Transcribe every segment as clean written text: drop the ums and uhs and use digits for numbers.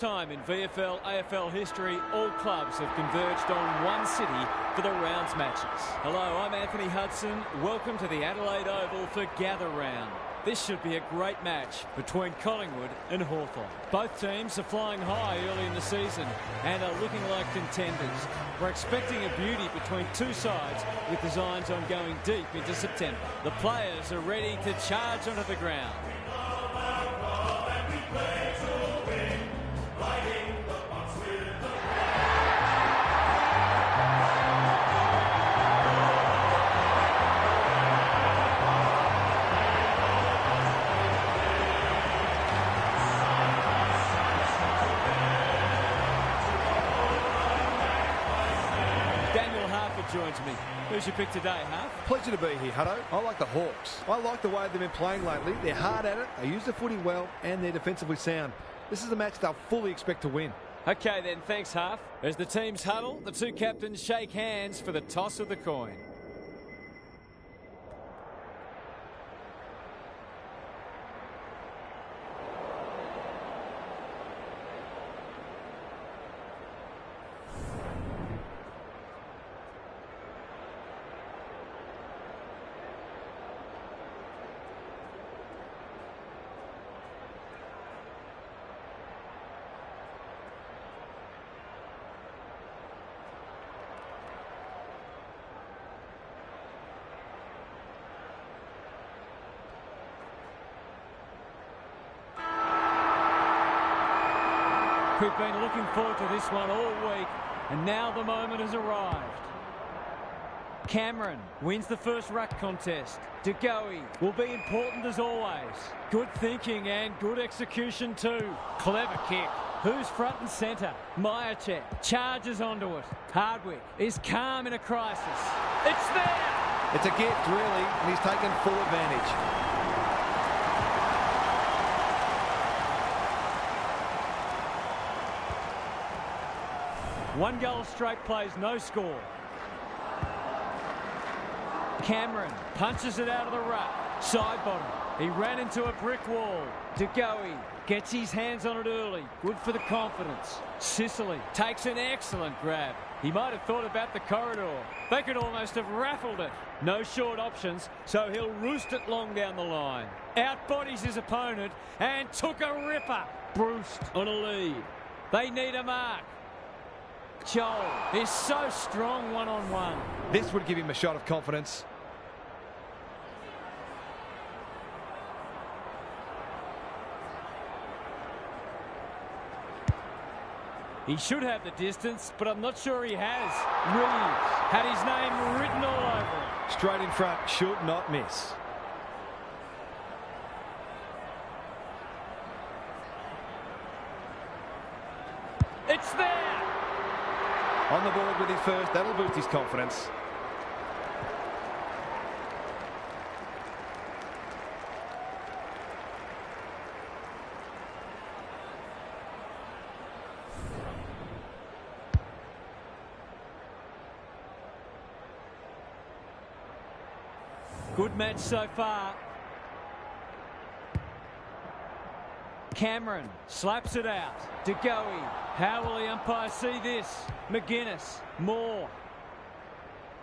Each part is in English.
Time in VFL, AFL history, all clubs have converged on one city for the rounds matches. Hello, I'm Anthony Hudson. Welcome to the Adelaide Oval for Gather Round. This should be a great match between Collingwood and Hawthorn. Both teams are flying high early in the season and are looking like contenders. We're expecting a beauty between two sides with designs on going deep into September. The players are ready to charge onto the ground. Joins me. Who's your pick today, Huff? Pleasure to be here, Hutto. I like the Hawks. I like the way they've been playing lately. They're hard at it, they use the footy well, and they're defensively sound. This is a match they'll fully expect to win. Okay then, thanks, Huff. As the teams huddle, the two captains shake hands for the toss of the coin. We've been looking forward to this one all week, and now the moment has arrived. Cameron wins the first ruck contest. De Goey will be important as always. Good thinking and good execution too. Clever kick. Who's front and centre? Myercheck charges onto it. Hardwick is calm in a crisis. It's there! It's a gift, really, and he's taken full advantage. One goal straight plays, no score. Cameron punches it out of the ruck. Side bottom. He ran into a brick wall. De Goey gets his hands on it early. Good for the confidence. Sicily takes an excellent grab. He might have thought about the corridor. They could almost have raffled it. No short options, so he'll roost it long down the line. Outbodies his opponent and took a ripper. Bruce on a lead. They need a mark. Joel is so strong one-on-one. This would give him a shot of confidence. He should have the distance, but I'm not sure he has. Reeves had his name written all over it. Straight in front, should not miss. It's there! On the board with his first, that'll boost his confidence. Good match so far. Cameron slaps it out. De Goey. How will the umpire see this? McGuinness. Moore.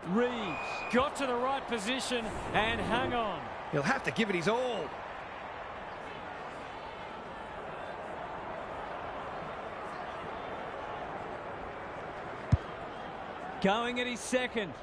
Reeves got to the right position and hung on. He'll have to give it his all. Going at his second.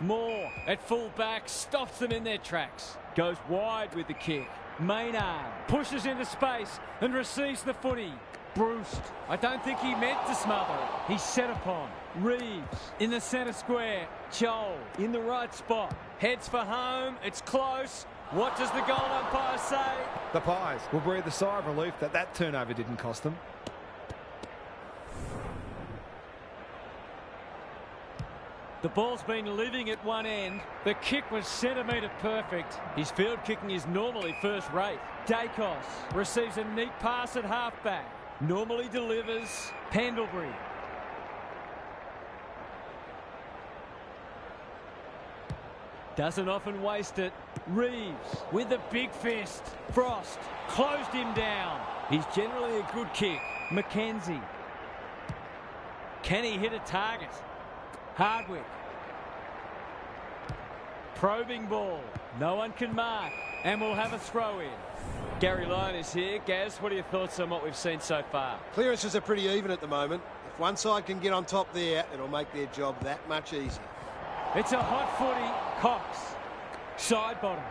Moore at full back stops them in their tracks. Goes wide with the kick. Maynard pushes into space and receives the footy. Bruce, I don't think he meant to smother it. He's set upon. Reeves in the centre square. Joel in the right spot. Heads for home. It's close. What does the goal umpire say? The Pies will breathe a sigh of relief that that turnover didn't cost them. The ball's been living at one end. The kick was centimetre perfect. His field kicking is normally first rate. Dacos receives a neat pass at halfback. Normally delivers. Pendlebury. Doesn't often waste it. Reeves with a big fist. Frost closed him down. He's generally a good kick. Mackenzie. Can he hit a target? Hardwick. Probing ball. No one can mark. And we'll have a throw in. Gary Lyon is here. Gaz, what are your thoughts on what we've seen so far? Clearances are pretty even at the moment. If one side can get on top there, it'll make their job that much easier. It's a hot footy. Cox. Side bottom.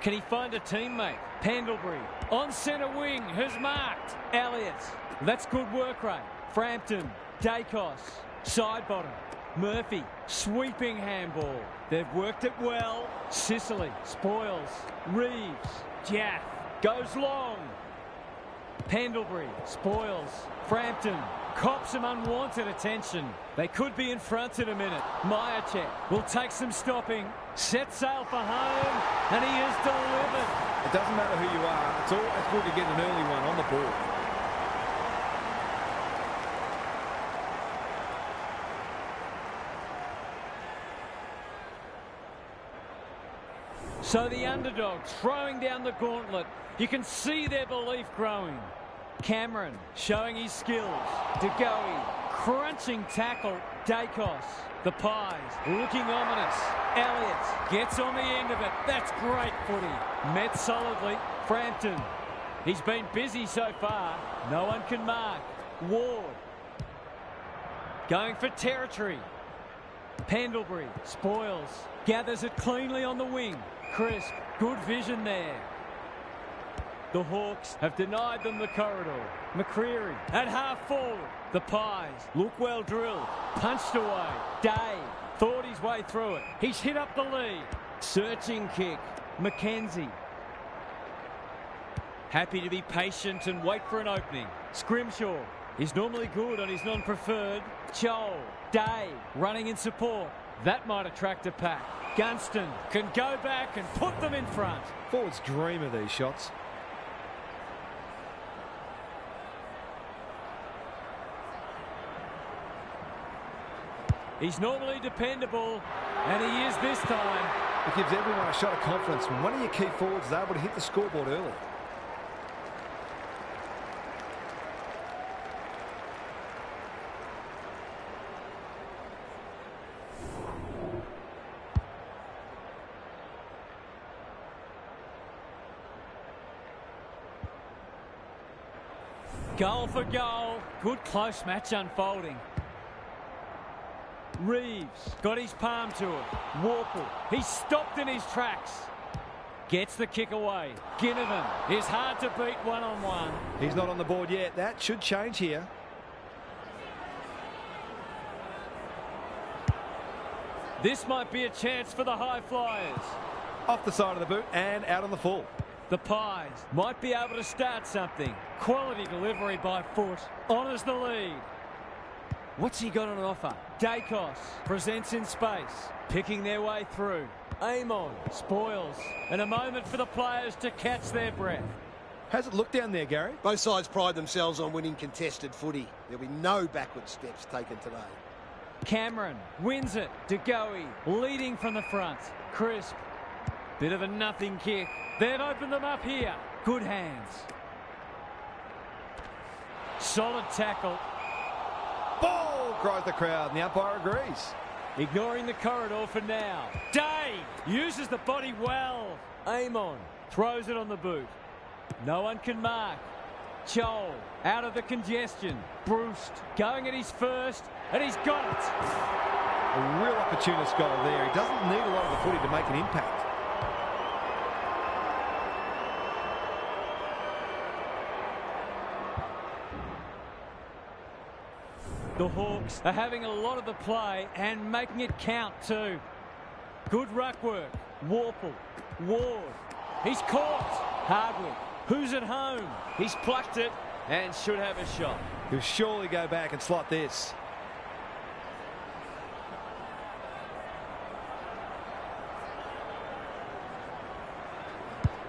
Can he find a teammate? Pendlebury. On centre wing. Who's marked? Elliott. That's good work rate. Frampton. Dacos. Side bottom. Murphy. Sweeping handball. They've worked it well. Sicily. Spoils. Reeves. Jaff. Goes long. Pendlebury. Spoils. Frampton. Cops some unwanted attention. They could be in front in a minute. Myercheck will take some stopping. Set sail for home. And he is delivered. It doesn't matter who you are. It's always good to get an early one on the board. So the underdogs throwing down the gauntlet. You can see their belief growing. Cameron showing his skills. De Goey, crunching tackle. Dacos, the Pies, looking ominous. Elliott gets on the end of it. That's great footy. Met solidly. Frampton, he's been busy so far. No one can mark. Ward, going for territory. Pendlebury, spoils. Gathers it cleanly on the wing. Crisp, good vision there. The Hawks have denied them the corridor. McCreery at half forward. The Pies look well drilled. Punched away. Day thought his way through it. He's hit up the lead. Searching kick. Mackenzie. Happy to be patient and wait for an opening. Scrimshaw is normally good on his non-preferred. Chol. Day running in support. That might attract a pack. Gunston can go back and put them in front. Forwards dream of these shots. He's normally dependable, and he is this time. It gives everyone a shot of confidence when one of your key forwards is able to hit the scoreboard early. Goal for goal. Good close match unfolding. Reeves got his palm to it. Warple, he's stopped in his tracks. Gets the kick away. Ginnivan is hard to beat one-on-one. He's not on the board yet. That should change here. This might be a chance for the high flyers. Off the side of the boot and out on the full. The Pies might be able to start something. Quality delivery by foot. Honours the lead. What's he got on offer? Dacos presents in space. Picking their way through. Amon spoils. And a moment for the players to catch their breath. How's it look down there, Gary? Both sides pride themselves on winning contested footy. There'll be no backward steps taken today. Cameron wins it. De Goey leading from the front. Crisp. Bit of a nothing kick. They've opened them up here. Good hands. Solid tackle. Ball, cries the crowd, and the umpire agrees. Ignoring the corridor for now. Day uses the body well. Amon throws it on the boot. No one can mark. Chol out of the congestion. Bruce going at his first, and he's got it. A real opportunist goal there. He doesn't need a lot of the footy to make an impact. The Hawks are having a lot of the play and making it count too. Good ruck work. Warple. Ward. He's caught. Hardwick. Who's at home? He's plucked it and should have a shot. He'll surely go back and slot this.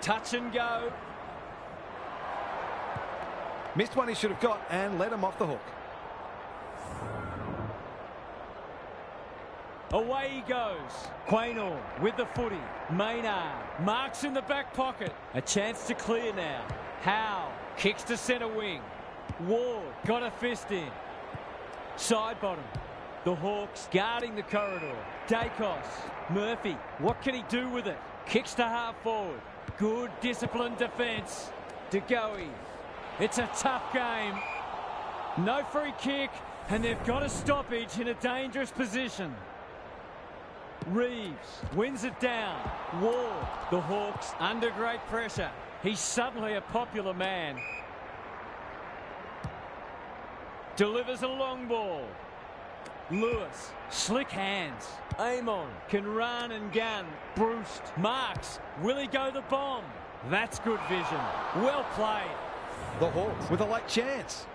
Touch and go. Missed one he should have got and let him off the hook. Away he goes. Quaynor with the footy. Maynard marks in the back pocket. A chance to clear now. Howe kicks to centre wing. Ward got a fist in. Side bottom. The Hawks guarding the corridor. Dacos. Murphy. What can he do with it? Kicks to half forward. Good disciplined defence. DeGoey. It's a tough game. No free kick, and they've got a stoppage in a dangerous position. Reeves wins it down. Ward. The Hawks under great pressure. He's suddenly a popular man. Delivers a long ball. Lewis. Slick hands. Amon can run and gun. Bruce marks. Will he go the bomb? That's good vision. Well played. The Hawks with a late chance.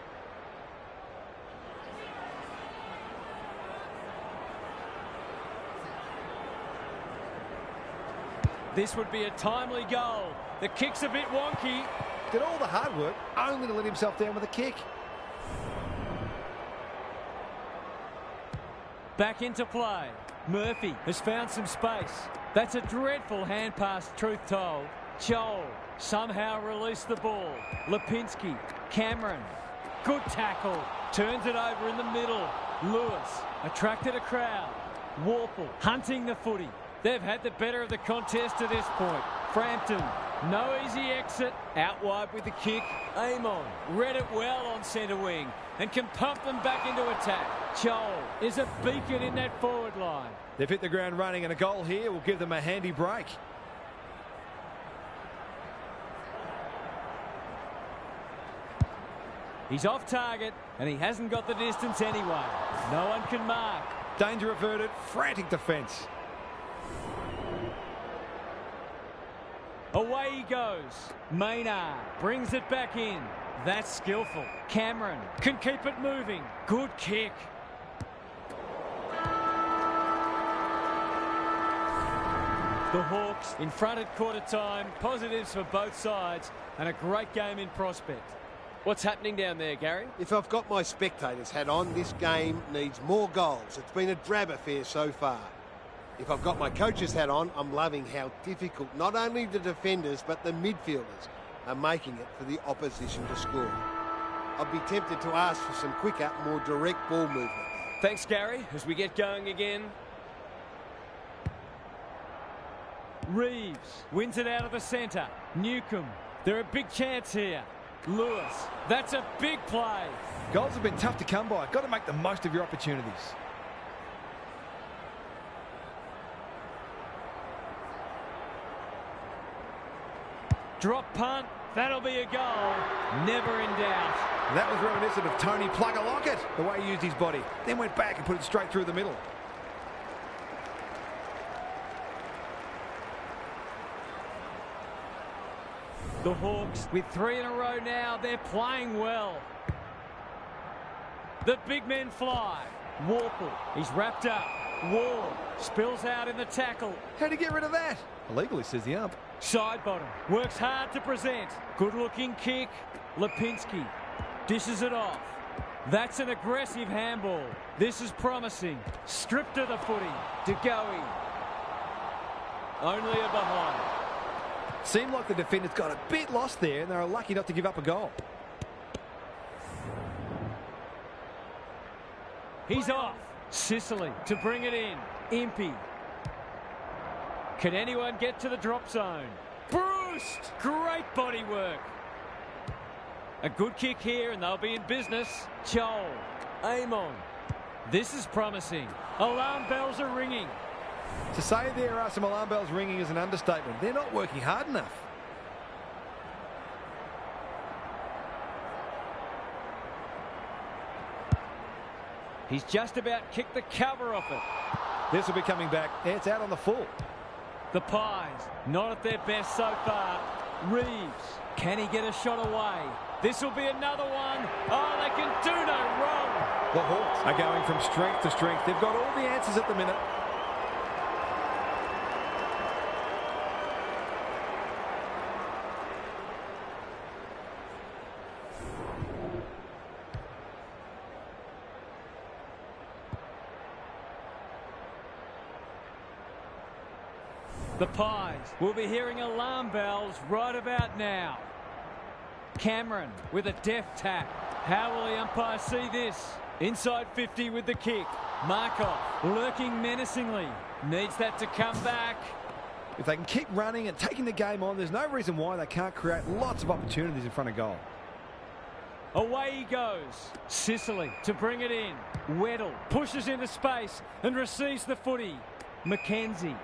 This would be a timely goal. The kick's a bit wonky. Did all the hard work only to let himself down with a kick. Back into play. Murphy has found some space. That's a dreadful hand pass, truth told. Joel somehow released the ball. Lipinski. Cameron. Good tackle. Turns it over in the middle. Lewis attracted a crowd. Warple hunting the footy. They've had the better of the contest to this point. Frampton, no easy exit. Out wide with the kick. Amon read it well on centre wing and can pump them back into attack. Joel is a beacon in that forward line. They've hit the ground running, and a goal here will give them a handy break. He's off target, and he hasn't got the distance anyway. No one can mark. Danger averted. Frantic defence. Away he goes. Maynard brings it back in. That's skillful. Cameron can keep it moving. Good kick. The Hawks in front at quarter time. Positives for both sides and a great game in prospect. What's happening down there, Gary? If I've got my spectator's hat on, this game needs more goals. It's been a drab affair so far. If I've got my coach's hat on, I'm loving how difficult not only the defenders but the midfielders are making it for the opposition to score. I'd be tempted to ask for some quicker, more direct ball movement. Thanks, Gary, as we get going again. Reeves wins it out of the centre. Newcomb, they're a big chance here. Lewis, that's a big play. Goals have been tough to come by. Got to make the most of your opportunities. Drop punt, that'll be a goal. Never in doubt. That was reminiscent of Tony Plugger-Lockett, the way he used his body. Then went back and put it straight through the middle. The Hawks with 3 in a row now. They're playing well. The big men fly. Warple, he's wrapped up. Ward spills out in the tackle. How'd he get rid of that? Illegally, says the ump. Side bottom, works hard to present. Good looking kick. Lipinski dishes it off. That's an aggressive handball. This is promising. Stripped of the footy. DeGoey. Only a behind. Seemed like the defenders got a bit lost there, and they were lucky not to give up a goal. He's off. Sicily to bring it in. Impey. Can anyone get to the drop zone? Bruce! Great body work. A good kick here, and they'll be in business. Joel. Amon. This is promising. Alarm bells are ringing. To say there are some alarm bells ringing is an understatement. They're not working hard enough. He's just about kicked the cover off it. This will be coming back. It's out on the full. The Pies, not at their best so far. Reeves, can he get a shot away? This will be another one. Oh, they can do no wrong. The Hawks are going from strength to strength. They've got all the answers at the minute. The Pies will be hearing alarm bells right about now. Cameron with a deft tap. How will the umpire see this? Inside 50 with the kick. Markov lurking menacingly. Needs that to come back. If they can keep running and taking the game on, there's no reason why they can't create lots of opportunities in front of goal. Away he goes. Sicily to bring it in. Weddle pushes into space and receives the footy. McKenzie.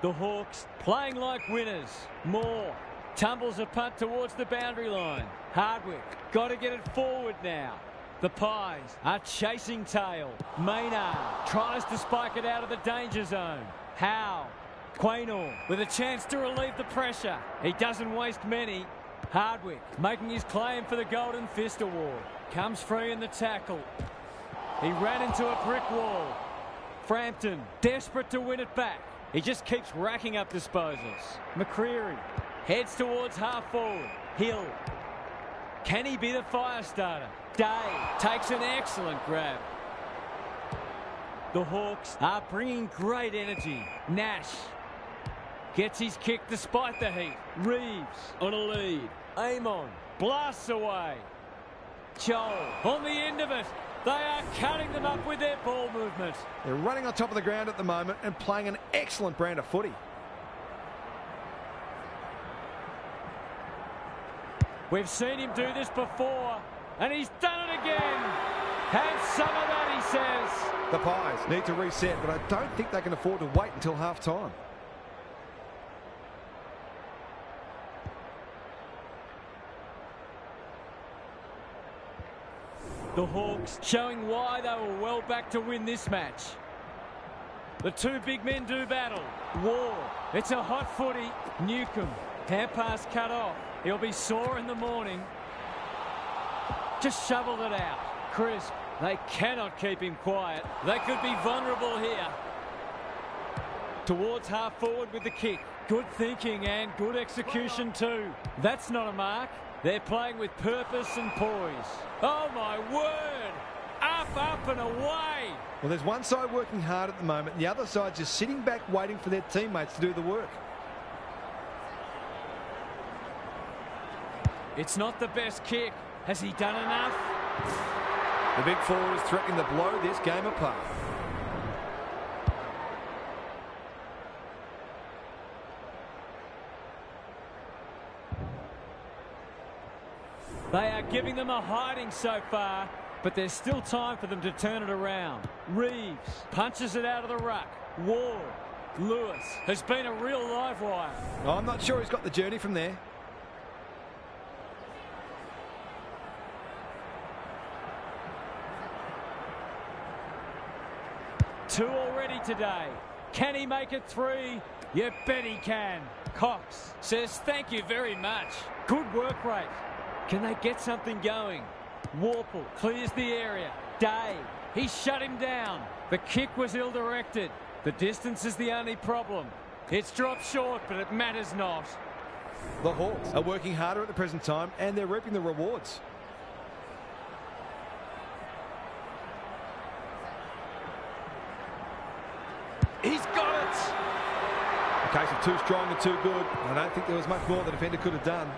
The Hawks playing like winners. Moore tumbles a punt towards the boundary line. Hardwick got to get it forward now. The Pies are chasing tail. Maynard tries to spike it out of the danger zone. Howe. Quaynor with a chance to relieve the pressure. He doesn't waste many. Hardwick making his claim for the Golden Fist Award. Comes free in the tackle. He ran into a brick wall. Frampton desperate to win it back. He just keeps racking up disposals. McCreary heads towards half forward. Hill. Can he be the fire starter? Day takes an excellent grab. The Hawks are bringing great energy. Nash gets his kick despite the heat. Reeves on a lead. Amon blasts away. Joel on the end of it. They are cutting them up with their ball movement. They're running on top of the ground at the moment and playing an excellent brand of footy. We've seen him do this before, and he's done it again. Have some of that, he says. The Pies need to reset, but I don't think they can afford to wait until half-time. The Hawks showing why they were well back to win this match. The two big men do battle. Ward, it's a hot footy. Newcomb, hand pass cut off. He'll be sore in the morning. Just shoveled it out. Crisp, they cannot keep him quiet. They could be vulnerable here. Towards half forward with the kick. Good thinking and good execution too. That's not a mark. They're playing with purpose and poise. Oh my word! Up, up and away! Well, there's one side working hard at the moment, and the other side just sitting back waiting for their teammates to do the work. It's not the best kick. Has he done enough? The big forward is threatening to blow this game apart. They are giving them a hiding so far, but there's still time for them to turn it around. Reeves punches it out of the ruck. Ward. Lewis has been a real live wire. Oh, I'm not sure he's got the journey from there. Two already today. Can he make it three? You bet he can. Cox says thank you very much. Good work rate. Can they get something going? Warple clears the area. Day, he shut him down. The kick was ill-directed. The distance is the only problem. It's dropped short, but it matters not. The Hawks are working harder at the present time, and they're reaping the rewards. He's got it! A case of too strong and too good. I don't think there was much more the defender could have done.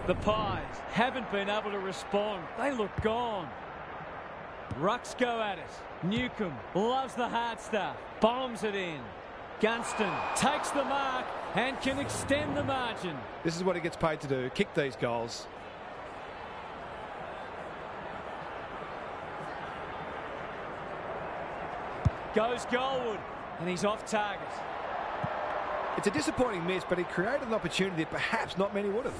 The Pies haven't been able to respond. They look gone. Rucks go at it. Newcomb loves the hard stuff. Bombs it in. Gunston takes the mark and can extend the margin. This is what he gets paid to do, kick these goals. Goes Goldwood, and he's off target. It's a disappointing miss, but he created an opportunity that perhaps not many would have.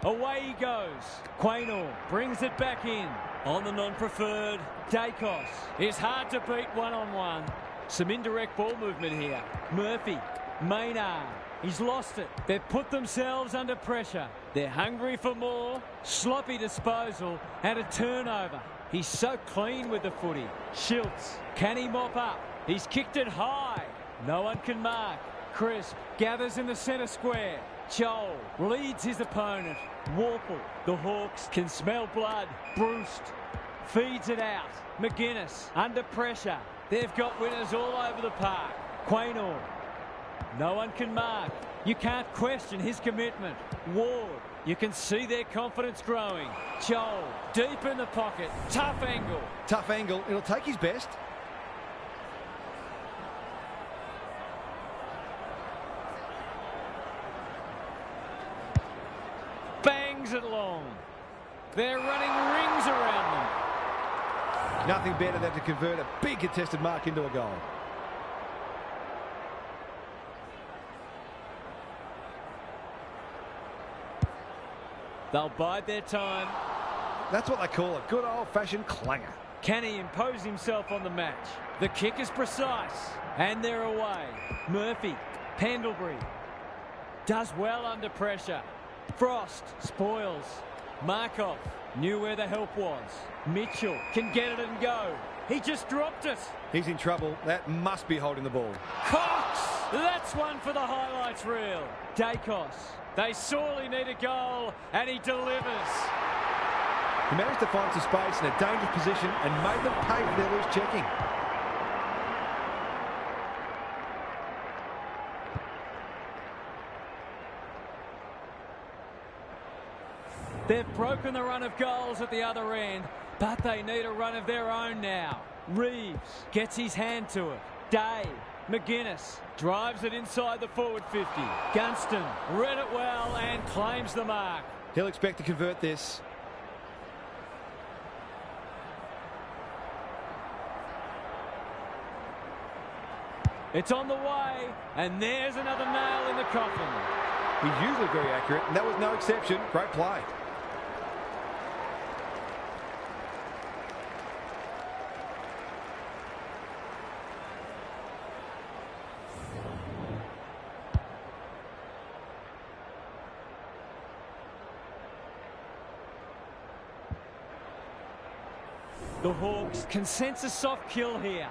Away he goes. Quaynor brings it back in. On the non-preferred, Dacos is hard to beat one-on-one. Some indirect ball movement here. Murphy, Maynard, he's lost it. They've put themselves under pressure. They're hungry for more. Sloppy disposal and a turnover. He's so clean with the footy. Schiltz, can he mop up? He's kicked it high. No one can mark. Crisp gathers in the centre square. Joel leads his opponent. Warple, the Hawks can smell blood. Bruce feeds it out. McGuinness under pressure. They've got winners all over the park. Quaynor. No one can mark. You can't question his commitment. Ward. You can see their confidence growing. Joel. Deep in the pocket. Tough angle. Tough angle. It'll take his best. Bangs it long. They're running rings around them. Nothing better than to convert a big contested mark into a goal. They'll bide their time. That's what they call a good old-fashioned clanger. Can he impose himself on the match? The kick is precise. And they're away. Murphy. Pendlebury. Does well under pressure. Frost. Spoils. Markov. Knew where the help was. Mitchell can get it and go. He just dropped it. He's in trouble. That must be holding the ball. Cox! That's one for the highlights reel. Dacos. They sorely need a goal, and he delivers. He managed to find some space in a dangerous position and made them pay for their loose checking. They've broken the run of goals at the other end, but they need a run of their own now. Reeves gets his hand to it. Day. McGuinness drives it inside the forward 50. Gunston read it well and claims the mark. He'll expect to convert this. It's on the way, and there's another nail in the coffin. He's usually very accurate, and that was no exception. Great play. The Hawks can sense a soft kill here.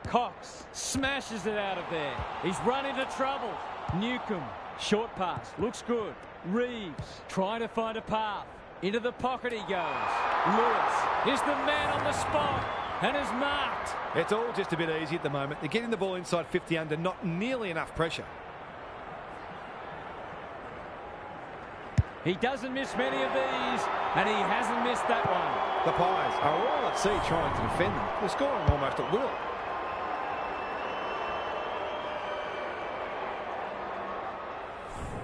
Cox smashes it out of there. He's run into trouble. Newcomb, short pass, looks good. Reeves trying to find a path. Into the pocket he goes. Lewis is the man on the spot and is marked. It's all just a bit easy at the moment. They're getting the ball inside 50 under not nearly enough pressure. He doesn't miss many of these, and he hasn't missed that one. The Pies are all at sea trying to defend them. They're scoring almost at will.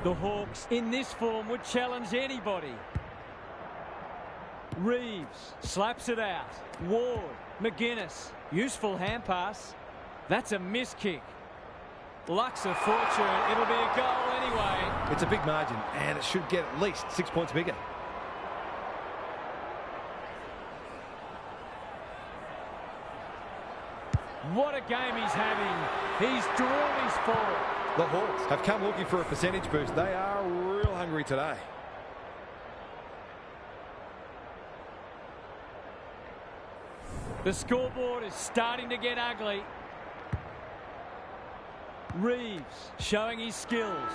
The Hawks, in this form, would challenge anybody. Reeves slaps it out. Ward, McGuinness, useful hand pass. That's a miss kick. Luck's of fortune. It'll be a goal anyway. It's a big margin, and it should get at least 6 points bigger. What a game he's having. He's drilled his forward. The Hawks have come looking for a percentage boost. They are real hungry today. The scoreboard is starting to get ugly. Reeves showing his skills.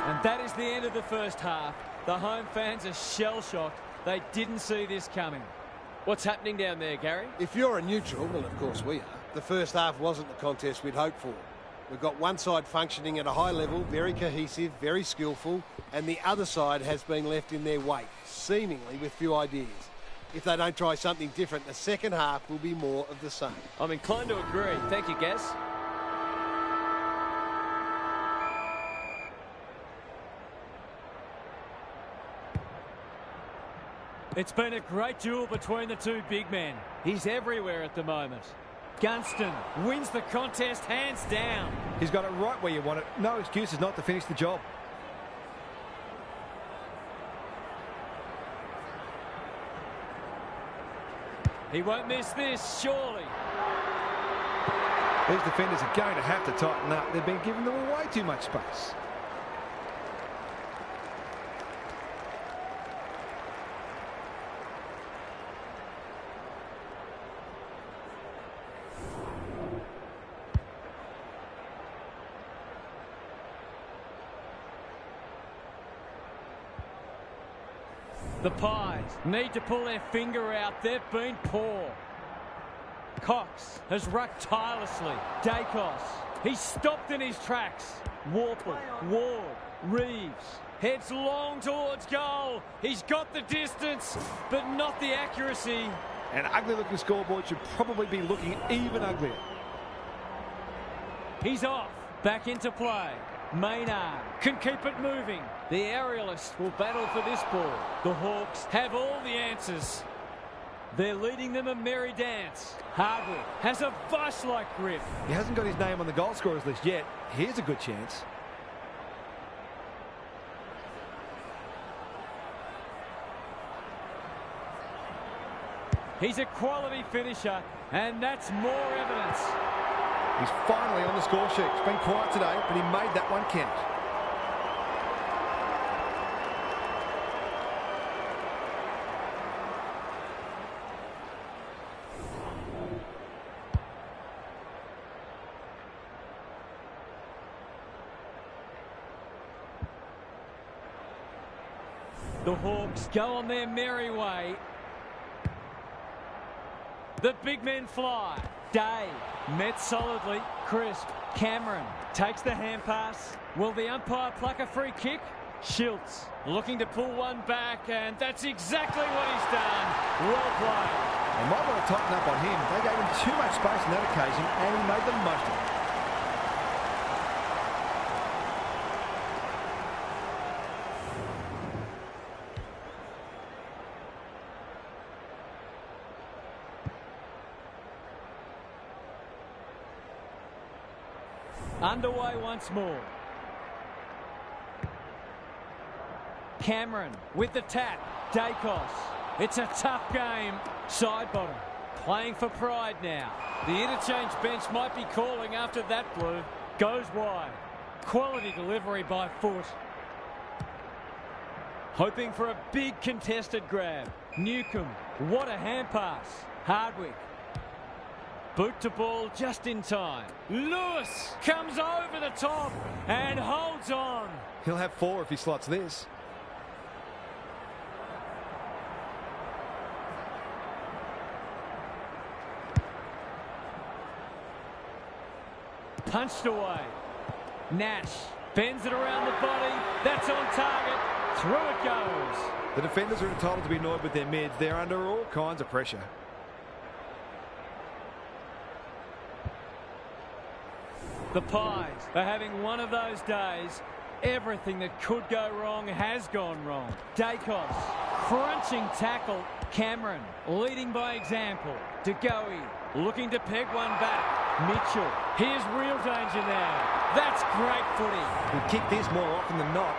And that is the end of the first half. The home fans are shell-shocked. They didn't see this coming. What's happening down there, Gary? If you're a neutral, well, of course we are, the first half wasn't the contest we'd hoped for. We've got one side functioning at a high level, very cohesive, very skillful, and the other side has been left in their wake, seemingly with few ideas. If they don't try something different, the second half will be more of the same. I'm inclined to agree. Thank you, Gaz. It's been a great duel between the two big men. He's everywhere at the moment. Gunston wins the contest hands down. He's got it right where you want it. No excuses not to finish the job. He won't miss this, surely. These defenders are going to have to tighten up. They've been giving them way too much space. The Pies need to pull their finger out. They've been poor. Cox has rucked tirelessly. Dacos, he's stopped in his tracks. Warple, Ward, Reeves heads long towards goal. He's got the distance, but not the accuracy. An ugly-looking scoreboard should probably be looking even uglier. He's off. Back into play. Maynard can keep it moving. The aerialist will battle for this ball. The Hawks have all the answers. They're leading them a merry dance. Hardwick has a vice-like grip. He hasn't got his name on the goal scorers list yet. Here's a good chance. He's a quality finisher, and that's more evidence. He's finally on the score sheet. It's been quiet today, but he made that one count. The Hawks go on their merry way. The big men fly. Day met solidly. Crisp. Cameron takes the hand pass. Will the umpire pluck a free kick? Schiltz looking to pull one back, and that's exactly what he's done. Well played. They might want to tighten up on him. They gave him too much space on that occasion, and he made the most of it. Underway once more. Cameron with the tap. Dacos. It's a tough game. Side bottom. Playing for pride now. The interchange bench might be calling after that blue. Goes wide. Quality delivery by Foot. Hoping for a big contested grab. Newcomb. What a hand pass. Hardwick. Boot to ball just in time. Lewis comes over the top and holds on. He'll have 4 if he slots this. Punched away. Nash bends it around the body. That's on target. Through it goes. The defenders are entitled to be annoyed with their mids. They're under all kinds of pressure. The Pies are having one of those days. Everything that could go wrong has gone wrong. Dacos, crunching tackle. Cameron leading by example. DeGoey looking to peg one back. Mitchell, here's real danger now. That's great footy. He'll kick this more often than not.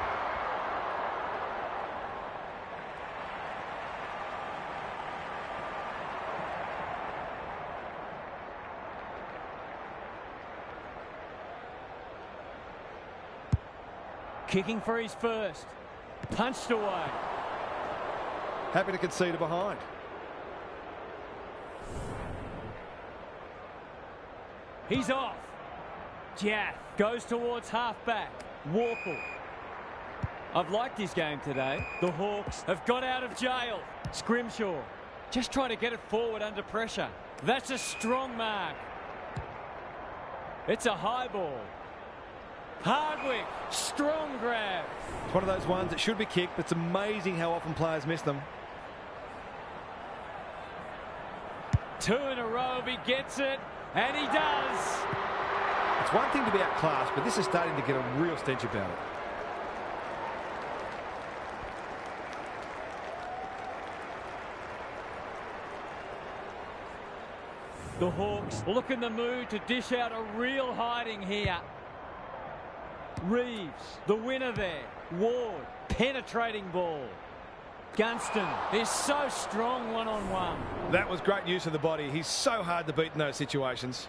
Kicking for his first. Punched away. Happy to concede a behind. He's off. Jaff goes towards half-back. Warple. I've liked his game today. The Hawks have got out of jail. Scrimshaw just trying to get it forward under pressure. That's a strong mark. It's a high ball. Hardwick, strong grab. It's one of those ones that should be kicked, but it's amazing how often players miss them. 2 in a row if he gets it, and he does. It's one thing to be outclassed, but this is starting to get a real stench about it. The Hawks look in the mood to dish out a real hiding here. Reeves, the winner there. Ward, penetrating ball. Gunston is so strong one-on-one. That was great use of the body. He's so hard to beat in those situations.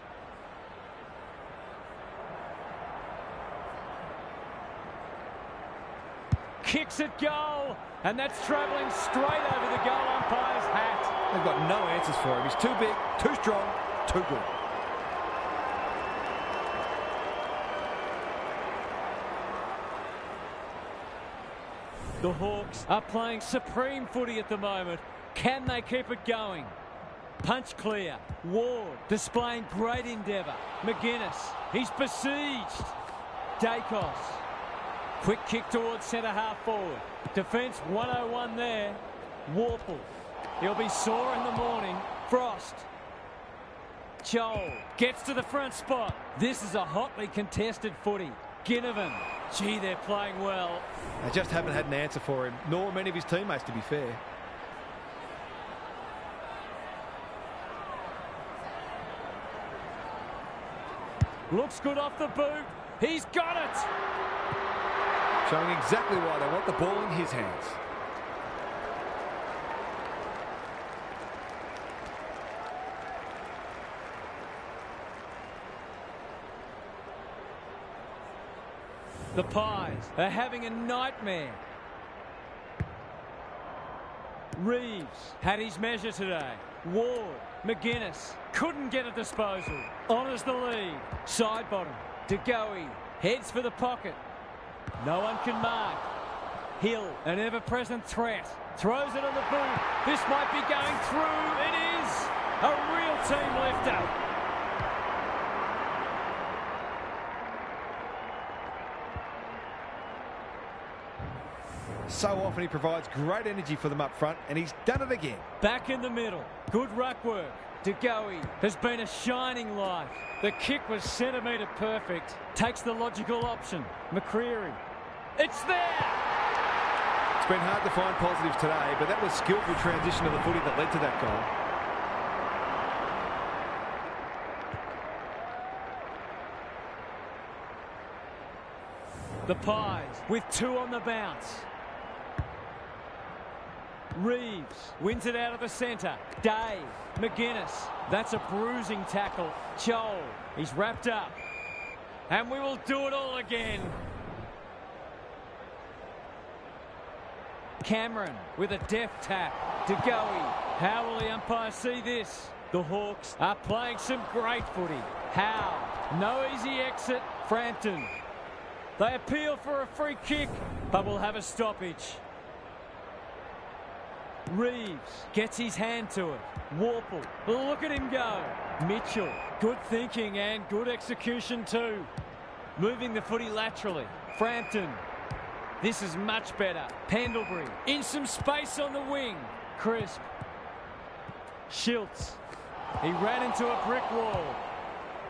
Kicks at goal, and that's travelling straight over the goal umpire's hat. They've got no answers for him. He's too big, too strong, too good. The Hawks are playing supreme footy at the moment. Can they keep it going? Punch clear. Ward displaying great endeavour. McGuinness, he's besieged. Dacos. Quick kick towards centre half forward. Defence 101 there. Warple. He'll be sore in the morning. Frost. Joel gets to the front spot. This is a hotly contested footy. Ginnivan. Gee, they're playing well. They just haven't had an answer for him, nor many of his teammates, to be fair. Looks good off the boot. He's got it. Showing exactly why they want the ball in his hands. The Pies are having a nightmare. Reeves had his measure today. Ward, McGuinness couldn't get a disposal. Honours the lead. Side bottom. DeGoey heads for the pocket. No one can mark. Hill, an ever-present threat. Throws it on the boot. This might be going through. It is a real team lifter. So often he provides great energy for them up front, and he's done it again. Back in the middle. Good ruck work. DeGoey has been a shining light. The kick was centimetre perfect. Takes the logical option. McCreary. It's there! It's been hard to find positives today, but that was skillful transition of the footy that led to that goal. The Pies with 2 on the bounce. Reeves wins it out of the centre. Day, McGuinness. That's a bruising tackle. Joel, he's wrapped up. And we will do it all again. Cameron with a deft tap. DeGoey. How will the umpire see this? The Hawks are playing some great footy. How? No easy exit. Frampton. They appeal for a free kick, but will have a stoppage. Reeves gets his hand to it. Warple, look at him go. Mitchell, good thinking and good execution too. Moving the footy laterally. Frampton, this is much better. Pendlebury, in some space on the wing. Crisp. Schiltz, he ran into a brick wall.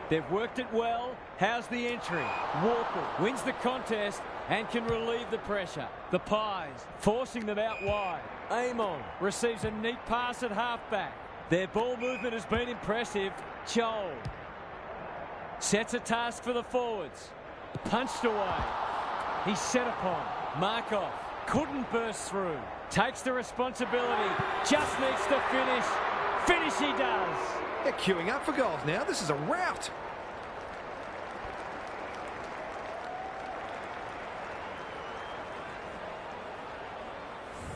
They've worked it well. How's the entry? Warple wins the contest and can relieve the pressure. The Pies forcing them out wide. Amon receives a neat pass at halfback. Their ball movement has been impressive. Joel sets a task for the forwards. Punched away. He's set upon. Markov couldn't burst through. Takes the responsibility. Just needs to finish. Finish he does. They're queuing up for goals now. This is a rout.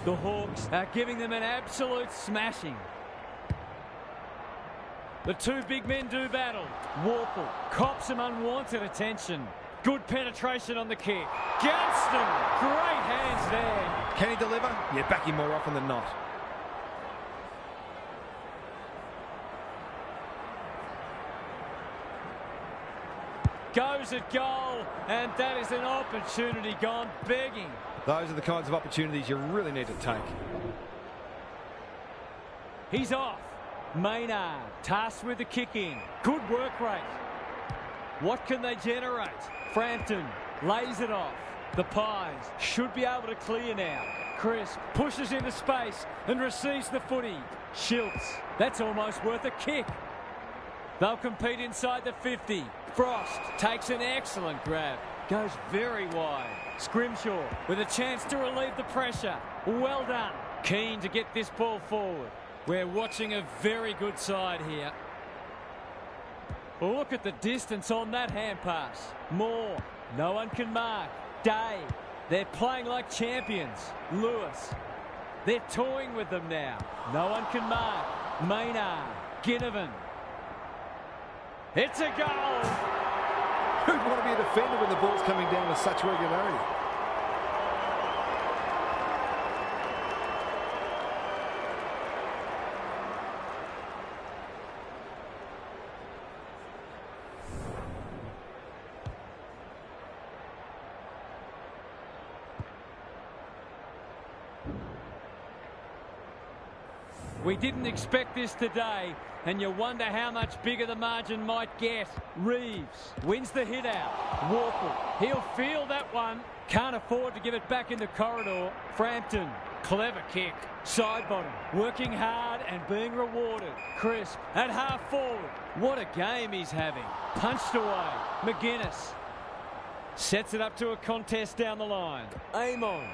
The Hawks are giving them an absolute smashing. The 2 big men do battle. Warple cops some unwanted attention. Good penetration on the kick. Johnston, great hands there. Can he deliver? Yeah, back him more often than not. Goes at goal, and that is an opportunity gone begging. Those are the kinds of opportunities you really need to take. He's off. Maynard tasked with the kick in. Good work rate. What can they generate? Frampton lays it off. The Pies should be able to clear now. Crisp pushes into space and receives the footy. Schiltz, that's almost worth a kick. They'll compete inside the 50. Frost takes an excellent grab. Goes very wide. Scrimshaw with a chance to relieve the pressure. Well done. Keen to get this ball forward. We're watching a very good side here. Look at the distance on that hand pass. Moore. No one can mark. Day. They're playing like champions. Lewis. They're toying with them now. No one can mark. Maynard. Ginnivan. It's a goal. Who'd want to be a defender when the ball's coming down with such regularity? We didn't expect this today, and you wonder how much bigger the margin might get. Reeves wins the hit out. Warple, he'll feel that one. Can't afford to give it back in the corridor. Frampton, clever kick. Side bottom, working hard and being rewarded. Crisp at half forward. What a game he's having. Punched away. McGuinness sets it up to a contest down the line. Amon.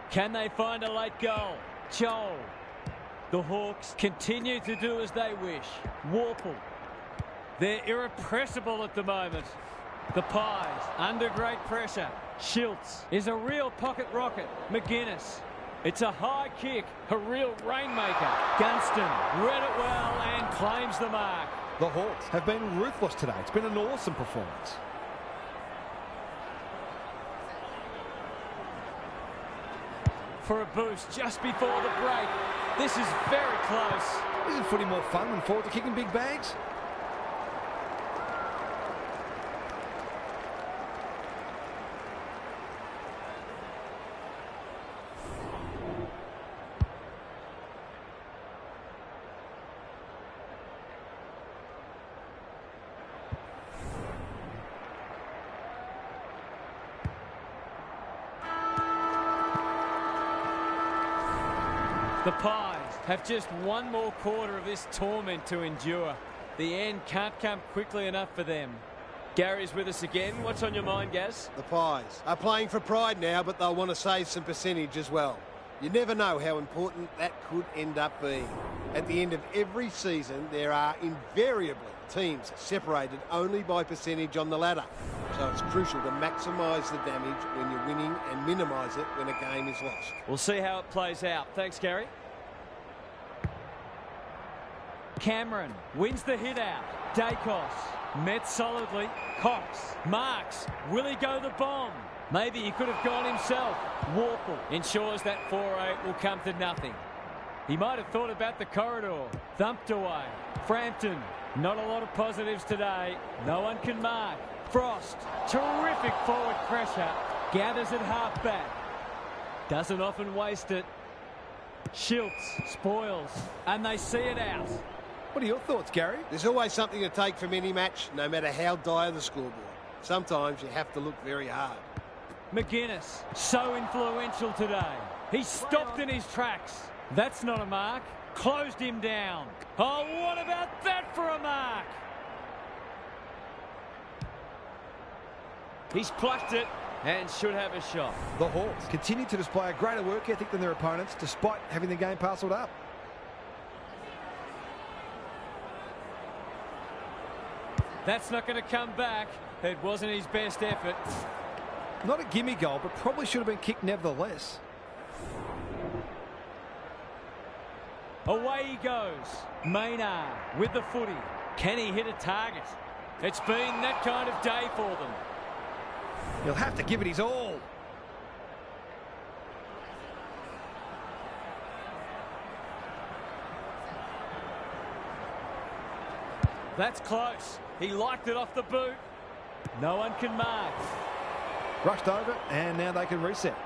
Can they find a late goal? Joel. The Hawks continue to do as they wish. Warple. They're irrepressible at the moment. The Pies under great pressure. Schiltz is a real pocket rocket. McGuinness. It's a high kick, a real rainmaker. Gunston read it well and claims the mark. The Hawks have been ruthless today. It's been an awesome performance. For a boost just before the break. This is very close. Isn't footy more fun than forwards are kicking big bags? The Pies have just one more quarter of this torment to endure. The end can't come quickly enough for them. Gary's with us again. What's on your mind, Gaz? The Pies are playing for pride now, but they'll want to save some percentage as well. You never know how important that could end up being. At the end of every season, there are invariably teams separated only by percentage on the ladder. So it's crucial to maximise the damage when you're winning and minimise it when a game is lost. We'll see how it plays out. Thanks, Gary. Cameron wins the hit out. Dacos met solidly. Cox marks. Will he go the bomb? Maybe he could have gone himself. Warple ensures that 4-8 will come to nothing. He might have thought about the corridor. Thumped away. Frampton, not a lot of positives today. No one can mark. Frost, terrific forward pressure. Gathers at half-back. Doesn't often waste it. Schiltz spoils, and they see it out. What are your thoughts, Gary? There's always something to take from any match, no matter how dire the scoreboard. Sometimes you have to look very hard. McGuinness, so influential today. He stopped in his tracks. That's not a mark. Closed him down. Oh, what about that for a mark? He's plucked it and should have a shot. The Hawks continue to display a greater work ethic than their opponents, despite having the game parcelled up. That's not going to come back. It wasn't his best effort. Not a gimme goal, but probably should have been kicked nevertheless. Away he goes. Maynard with the footy. Can he hit a target? It's been that kind of day for them. He'll have to give it his all. That's close. He liked it off the boot. No one can mark. Rushed over, and now they can reset.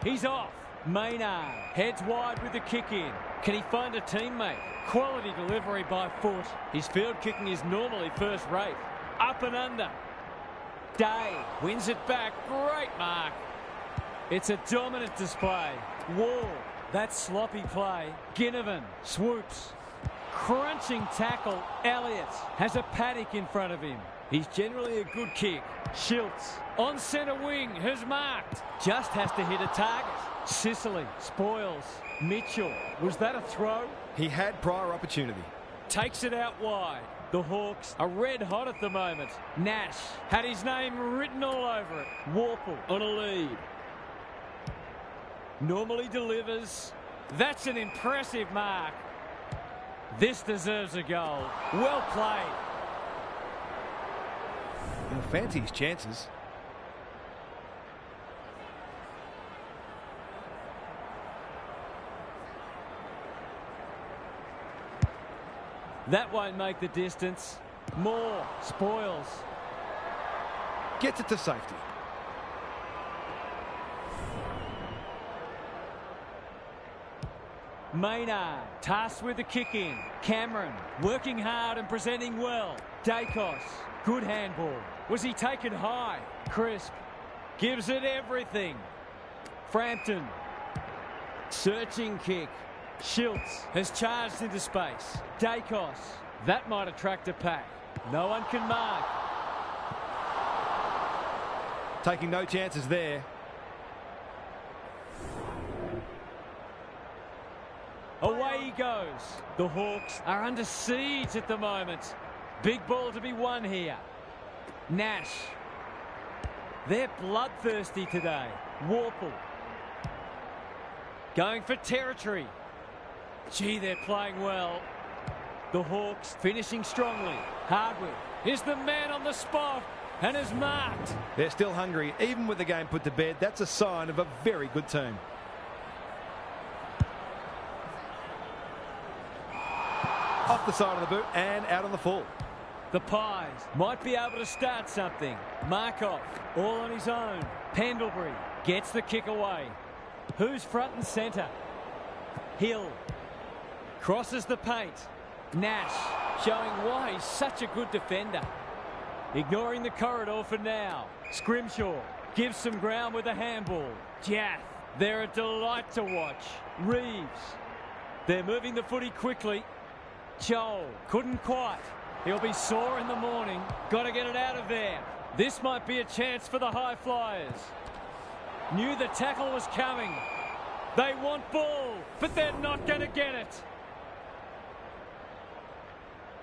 He's off. Maynard heads wide with the kick in. Can he find a teammate? Quality delivery by foot. His field kicking is normally first rate. Up and under. Day wins it back. Great mark. It's a dominant display. Wall. That's sloppy play. Ginnivan swoops. Crunching tackle. Elliott has a paddock in front of him. He's generally a good kick. Schiltz on centre wing has marked. Just has to hit a target. Sicily spoils. Mitchell. Was that a throw? He had prior opportunity. Takes it out wide. The Hawks are red hot at the moment. Nash had his name written all over it. Warple on a lead. Normally delivers. That's an impressive mark. This deserves a goal. Well played. He'll fancy his chances. That won't make the distance. Moore spoils. Gets it to safety. Maynard tasked with the kick in. Cameron working hard and presenting well. Dacos, good handball. Was he taken high? Crisp gives it everything. Frampton, searching kick. Schultz has charged into space. Dacos, that might attract a pack. No one can mark. Taking no chances there. Away he goes. The Hawks are under siege at the moment. Big ball to be won here. Nash. They're bloodthirsty today. Warple. Going for territory. Gee, they're playing well. The Hawks finishing strongly. Hardwick is the man on the spot and is marked. They're still hungry. Even with the game put to bed, that's a sign of a very good team. Off the side of the boot and out on the full. The Pies might be able to start something. Markov all on his own. Pendlebury gets the kick away. Who's front and centre? Hill crosses the paint. Nash showing why he's such a good defender. Ignoring the corridor for now. Scrimshaw gives some ground with a handball. Jath, they're a delight to watch. Reeves, they're moving the footy quickly. Joel couldn't quite. He'll be sore in the morning. Got to get it out of there. This might be a chance for the high flyers. Knew the tackle was coming. They want ball, but they're not going to get it.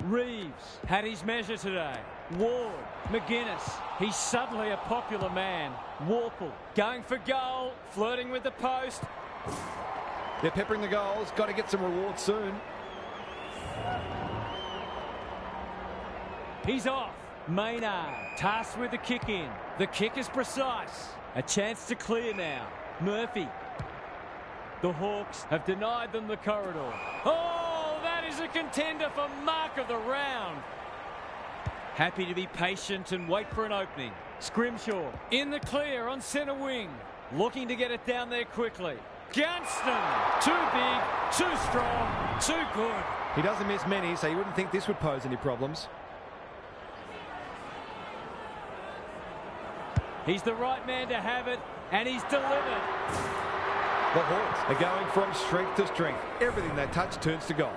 Reeves had his measure today. Ward, McGuinness, he's suddenly a popular man. Warple going for goal, flirting with the post. They're peppering the goals. Got to get some reward soon. He's off. Maynard tasked with the kick in. The kick is precise. A chance to clear now. Murphy. The Hawks have denied them the corridor. Oh, that is a contender for mark of the round. Happy to be patient and wait for an opening. Scrimshaw in the clear on centre wing. Looking to get it down there quickly. Gunston, too big, too strong, too good. He doesn't miss many, so you wouldn't think this would pose any problems. He's the right man to have it, and he's delivered. The Hawks are going from strength to strength. Everything they touch turns to gold.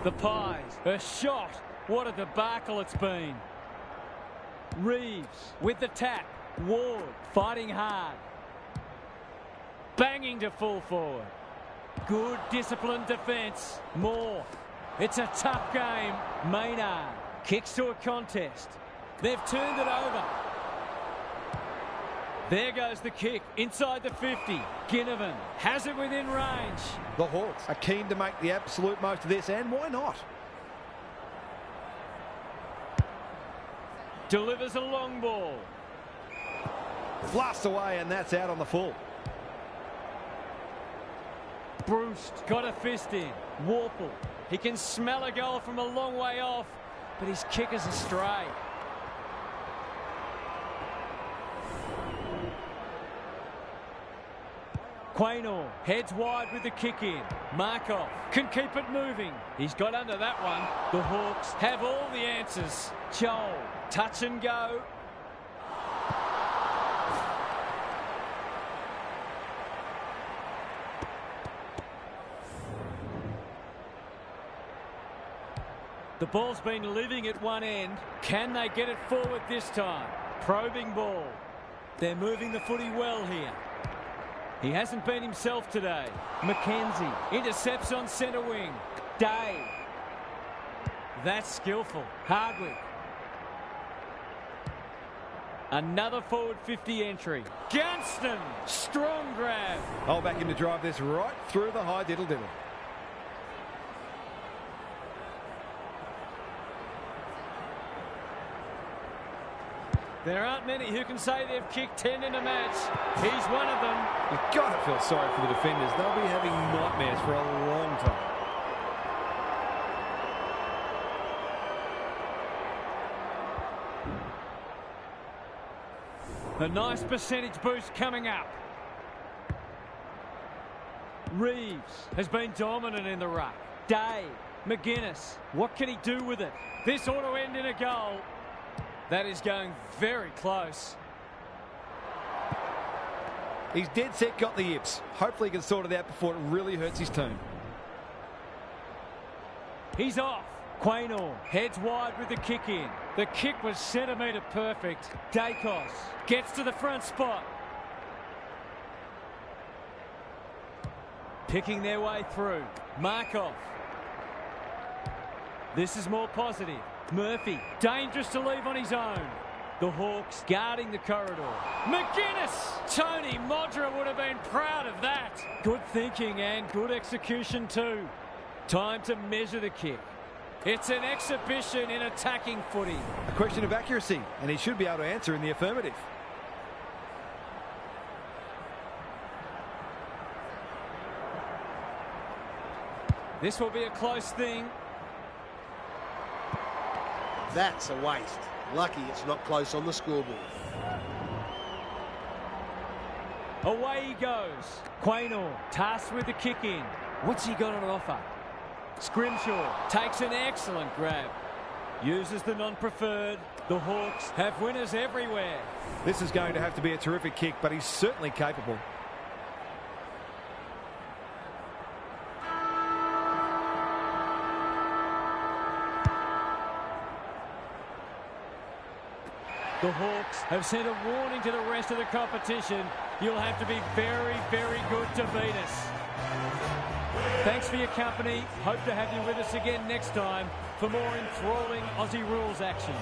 The Pies, a shot. What a debacle it's been. Reeves with the tap. Ward fighting hard. Banging to full forward. Good disciplined defence. Moore. It's a tough game. Maynard kicks to a contest. They've turned it over. There goes the kick inside the 50. Ginnivan has it within range. The Hawks are keen to make the absolute most of this, and why not? Delivers a long ball. Blasts away, and that's out on the full. Bruce got a fist in. Warple. He can smell a goal from a long way off, but his kick is astray. Quaynor heads wide with the kick in. Markov can keep it moving. He's got under that one. The Hawks have all the answers. Joel, touch and go. The ball's been living at one end. Can they get it forward this time? Probing ball. They're moving the footy well here. He hasn't been himself today. McKenzie intercepts on centre wing. Day. That's skillful. Hardwick. Another forward 50 entry. Gunston. Strong grab. I'll back him to drive this right through the high diddle-diddle. There aren't many who can say they've kicked 10 in a match. He's one of them. You've got to feel sorry for the defenders. They'll be having nightmares for a long time. A nice percentage boost coming up. Reeves has been dominant in the ruck. Day, McGuinness, what can he do with it? This ought to end in a goal. That is going very close. He's dead set, got the yips. Hopefully he can sort it out before it really hurts his team. He's off. Quaynor heads wide with the kick in. The kick was centimetre perfect. Dacos gets to the front spot. Picking their way through. Markov. This is more positive. Murphy, dangerous to leave on his own. The Hawks guarding the corridor. McGuinness! Tony Modra would have been proud of that. Good thinking and good execution too. Time to measure the kick. It's an exhibition in attacking footy. A question of accuracy, and he should be able to answer in the affirmative. This will be a close thing. That's a waste. Lucky it's not close on the scoreboard. Away he goes. Quaynor tasked with the kick in. What's he got on offer? Scrimshaw takes an excellent grab. Uses the non-preferred. The Hawks have winners everywhere. This is going to have to be a terrific kick, but he's certainly capable. The Hawks have sent a warning to the rest of the competition. You'll have to be very, very good to beat us. Thanks for your company. Hope to have you with us again next time for more enthralling Aussie rules action.